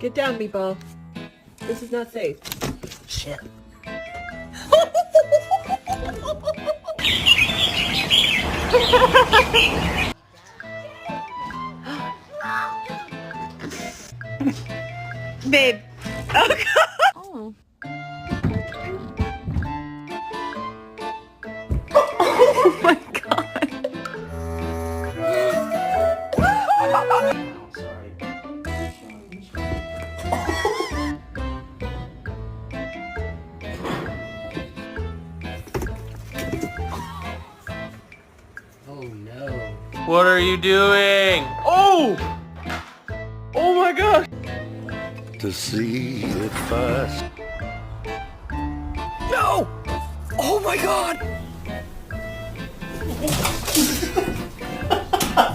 Get down, Meatball. This is not safe. Shit. Babe. Oh, God. Oh. Oh, my God. Sorry. Oh no. What are you doing? Oh! Oh my gosh! To see it first. No! Oh my god!